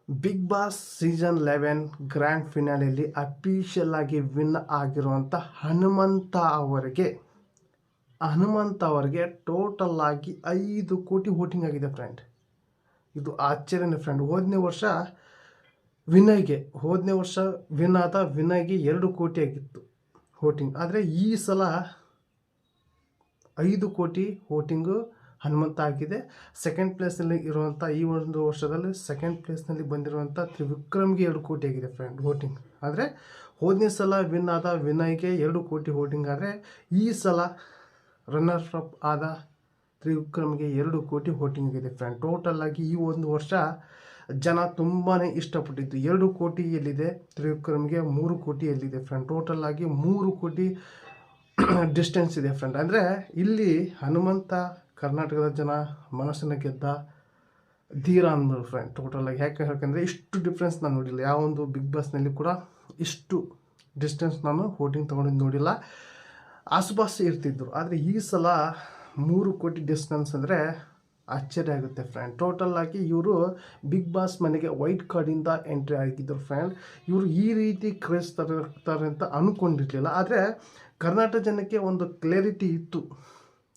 Big Boss season 11 grand ಫಿನಾಲೆಯಲ್ಲಿ official ಆಗಿ win ಆಗಿರುವಂಥ ಹನುಮಂತ ಅವರಿಗೆ ಟೋಟಲ್ ಆಗಿ 5 ಕೋಟಿ ವೋಟಿಂಗ್ ಆಗಿದೆ ಫ್ರೆಂಡ್. ಇದು ಆಶ್ಚರ್ಯನೇ ಫ್ರೆಂಡ್. ಹೋದನೇ ವರ್ಷ ವಿನ್ ಆದ ವಿನಯ್ಗೆ 2 ಕೋಟಿ ಆಗಿತ್ತು ವೋಟಿಂಗ್. ಆದರೆ ಈ ಸಲ 5 ಕೋಟಿ ವೋಟಿಂಗು ಹನುಮಂತ ಆಗಿದೆ. ಸೆಕೆಂಡ್ ಪ್ಲೇಸ್ನಲ್ಲಿ ಇರುವಂಥ ಈ ಒಂದು ವರ್ಷದಲ್ಲಿ ಸೆಕೆಂಡ್ ಪ್ಲೇಸ್ನಲ್ಲಿ ಬಂದಿರುವಂಥ ತ್ರಿವಿಕ್ರಮ್ಗೆ 2 ಕೋಟಿ ಆಗಿದೆ ಫ್ರೆಂಡ್ ವೋಟಿಂಗ್. ಆದರೆ ಹೋದನೇ ಸಲ ವಿನ್ ಆದ ವಿನಯ್ಗೆ 2 ಕೋಟಿ ವೋಟಿಂಗ್. ಆದರೆ ಈ ಸಲ ರನ್ನರ್ ಅಪ್ ಆದ ತ್ರಿವಿಕ್ರಮ್ಗೆ 2 ಕೋಟಿ ವೋಟಿಂಗ್ ಆಗಿದೆ ಫ್ರೆಂಡ್. ಟೋಟಲ್ ಆಗಿ ಈ ಒಂದು ವರ್ಷ ಜನ ತುಂಬಾ ಇಷ್ಟಪಟ್ಟಿದ್ದು 2 ಕೋಟಿ ಎಲ್ಲಿದೆ ತ್ರಿವಿಕ್ರಮ್ಗೆ, 3 ಕೋಟಿ ಎಲ್ಲಿದೆ ಫ್ರೆಂಡ್. ಟೋಟಲ್ ಆಗಿ 3 ಕೋಟಿ ಡಿಸ್ಟೆನ್ಸ್ ಇದೆ ಫ್ರೆಂಡ್. ಅಂದರೆ ಇಲ್ಲಿ ಹನುಮಂತ ಕರ್ನಾಟಕದ ಜನ ಮನಸ್ಸನ್ನು ಗೆದ್ದ ಧೀರ ಅಂದರು ಫ್ರೆಂಡ್. ಟೋಟಲಾಗಿ ಯಾಕಂದರೆ ಇಷ್ಟು ಡಿಫ್ರೆನ್ಸ್ ನಾನು ನೋಡಿಲ್ಲ. ಯಾವೊಂದು ಬಿಗ್ ಬಾಸ್ನಲ್ಲಿ ಕೂಡ ಇಷ್ಟು ಡಿಸ್ಟೆನ್ಸ್ ನಾನು ವೋಟಿಂಗ್ ತೊಗೊಂಡಿದ್ದು ನೋಡಿಲ್ಲ. ಆಸುಪಾಸು ಇರ್ತಿದ್ರು. ಆದರೆ ಈ ಸಲ 3 ಕೋಟಿ ಡಿಸ್ಟೆನ್ಸ್ ಅಂದರೆ ಆಶ್ಚರ್ಯ ಆಗುತ್ತೆ ಫ್ರೆಂಡ್. ಟೋಟಲ್ ಆಗಿ ಇವರು ಬಿಗ್ ಬಾಸ್ ಮನೆಗೆ ವೈಟ್ ಕಾರ್ಡಿಂದ ಎಂಟ್ರಿ ಆಗಿದ್ದರು ಫ್ರೆಂಡ್. ಇವರು ಈ ರೀತಿ ಕ್ರೇಜ್ ತರ್ತಾರೆ ಅಂತ ಅಂದ್ಕೊಂಡಿರಲಿಲ್ಲ. ಆದರೆ ಕರ್ನಾಟಕ ಜನಕ್ಕೆ ಒಂದು ಕ್ಲಾರಿಟಿ ಇತ್ತು.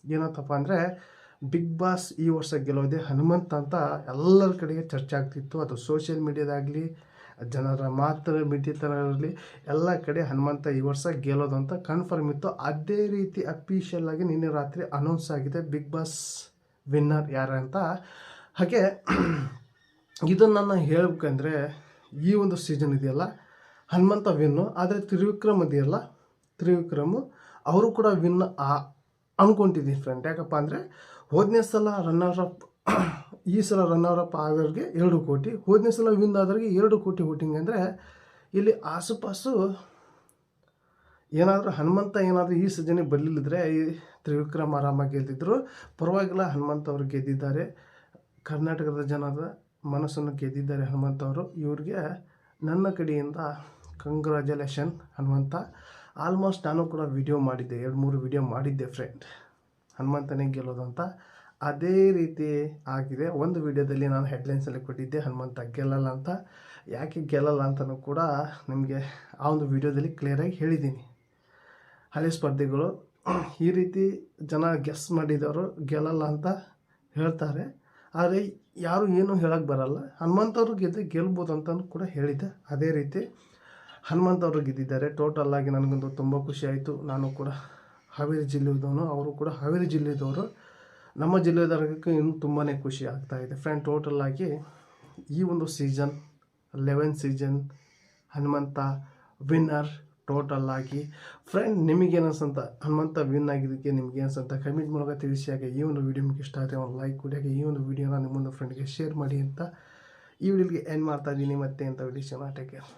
ಏನಂತಪ್ಪ ಅಂದರೆ ಬಿಗ್ ಬಾಸ್ ಈ ವರ್ಷ ಗೆಲ್ಲೋದೆ ಹನುಮಂತ ಅಂತ ಎಲ್ಲರ ಕಡೆಗೆ ಚರ್ಚೆ ಆಗ್ತಿತ್ತು. ಅದು ಸೋಷಿಯಲ್ ಮೀಡಿಯಾದಾಗಲಿ, ಜನರ ಮಾತು ಮೀಡಿಯಾದಲ್ಲಿ ಎಲ್ಲ ಕಡೆ ಹನುಮಂತ ಈ ವರ್ಷ ಗೆಲ್ಲೋದು ಅಂತ ಕನ್ಫರ್ಮ್ ಇತ್ತು. ಅದೇ ರೀತಿ ಅಫಿಷಿಯಲ್ ಆಗಿ ನಿನ್ನೆ ರಾತ್ರಿ ಅನೌನ್ಸ್ ಆಗಿದೆ ಬಿಗ್ ಬಾಸ್ ವಿನ್ನರ್ ಯಾರು ಅಂತ. ಹಾಗೆ ಇದನ್ನು ನಾನು ಹೇಳ್ಬೇಕಂದ್ರೆ ಈ ಒಂದು ಸೀಸನ್ ಇದೆಯಲ್ಲ ಹನುಮಂತ ವಿನ್ನು. ಆದರೆ ತ್ರಿವಿಕ್ರಮ್ ಇದೆಯಲ್ಲ ತ್ರಿವಿಕ್ರಮು ಅವರು ಕೂಡ ವಿನ್ ಅಂದ್ಕೊತಿದ್ದೀನಿ ಫ್ರೆಂಡ್. ಯಾಕಪ್ಪ ಅಂದರೆ ಹೋದನೇ ಸಲ ರನ್ನರ್ ಅಪ್ ಈ ಸಲ ರನ್ನರ್ ಅಪ್ ಆಗೋರಿಗೆ 2 ಕೋಟಿ, ಹೋದನೇ ಸಲ ವಿನ್ ಆದವ್ರಿಗೆ 2 ಕೋಟಿ ವೋಟಿಂಗ್. ಅಂದರೆ ಇಲ್ಲಿ ಆಸುಪಾಸು ಏನಾದರೂ ಹನುಮಂತ ಏನಾದರೂ ಈ ಸೀಸನಿಗೆ ಬರಲಿಲ್ಲದ್ರೆ ಈ ತ್ರಿವಿಕ್ರಮ್ ಆರಾಮಾಗಿ ಗೆದ್ದಿದ್ರು. ಪರವಾಗಿಲ್ಲ, ಹನುಮಂತ ಅವರು ಗೆದ್ದಿದ್ದಾರೆ. ಕರ್ನಾಟಕದ ಜನರ ಮನಸ್ಸನ್ನು ಗೆದ್ದಿದ್ದಾರೆ ಹನುಮಂತ ಅವರು. ಇವ್ರಿಗೆ ನನ್ನ ಕಡೆಯಿಂದ ಕಂಗ್ರ್ಯಾಚುಲೇಷನ್ ಹನುಮಂತ. ಆಲ್ಮೋಸ್ಟ್ ನಾನು ಕೂಡ ವಿಡಿಯೋ ಮಾಡಿದ್ದೆ, 2-3 ವಿಡಿಯೋ ಮಾಡಿದ್ದೆ ಫ್ರೆಂಡ್, ಹನುಮಂತನೇ ಗೆಲ್ಲೋದು ಅಂತ. ಅದೇ ರೀತಿ ಆಗಿದೆ. ಒಂದು ವಿಡಿಯೋದಲ್ಲಿ ನಾನು ಹೆಡ್ಲೈನ್ಸಲ್ಲಿ ಕೊಟ್ಟಿದ್ದೆ ಹನುಮಂತ ಗೆಲ್ಲಲ್ಲ ಅಂತ. ಯಾಕೆ ಗೆಲ್ಲಲ್ಲ ಅಂತಲೂ ಕೂಡ ನಿಮಗೆ ಆ ಒಂದು ವಿಡಿಯೋದಲ್ಲಿ ಕ್ಲಿಯರಾಗಿ ಹೇಳಿದ್ದೀನಿ. ಹಳೆ ಸ್ಪರ್ಧಿಗಳು ಈ ರೀತಿ ಜನ ಗೆಸ್ ಮಾಡಿದವರು ಗೆಲ್ಲಲ್ಲ ಅಂತ ಹೇಳ್ತಾರೆ. ಆದರೆ ಯಾರು ಏನೂ ಹೇಳೋಕ್ಕೆ ಬರಲ್ಲ. ಹನುಮಂತವ್ರು ಗೆಲ್ಬೋದು ಅಂತಲೂ ಕೂಡ ಹೇಳಿದ್ದೆ. ಅದೇ ರೀತಿ ಹನುಮಂತವ್ರು ಗೆದ್ದಿದ್ದಾರೆ. ಟೋಟಲ್ ಆಗಿ ನನಗಂತೂ ತುಂಬ ಖುಷಿ ಆಯಿತು. ನಾನು ಕೂಡ ಹಾವೇರಿ ಜಿಲ್ಲೆಯದವನು, ಅವರು ಕೂಡ ಹಾವೇರಿ ಜಿಲ್ಲೆಯದವರು. ನಮ್ಮ ಜಿಲ್ಲೆದವರಿಗೆ ಇನ್ನೂ ತುಂಬಾ ಖುಷಿ ಆಗ್ತಾಯಿದೆ ಫ್ರೆಂಡ್. ಟೋಟಲ್ ಆಗಿ ಈ ಒಂದು season 11 season Hanumantha winner total ಆಗಿ. ಫ್ರೆಂಡ್, ನಿಮಗೇನು ಅನ್ಸಂತ ಹನುಮಂತ ವಿನ್ ಆಗಿದ್ದಕ್ಕೆ ನಿಮ್ಗೆ ಅನ್ಸಂತ ಕಮೆಂಟ್ ಮೂಲಕ ತಿಳಿಸಿ. ಹಾಗೆ ಈ ಒಂದು ವಿಡಿಯೋ ನಿಮಗೆ ಇಷ್ಟ ಆದರೆ ಒಂದು ಲೈಕ್ ಕೊಡಿ. ಹಾಗೆ ಈ ಒಂದು ವಿಡಿಯೋನ ನಿಮ್ಮೊಂದು ಫ್ರೆಂಡ್ಗೆ ಶೇರ್ ಮಾಡಿ ಅಂತ ಈ ವಿಡಿಯೋಗೆ ಎಂಡ್ ಮಾಡ್ತಾ ಇದ್ದೀನಿ. ಮತ್ತೆ ಅಂತ ವಿಡಿಯೋ ಟೇಕ್ ಕೇರ್.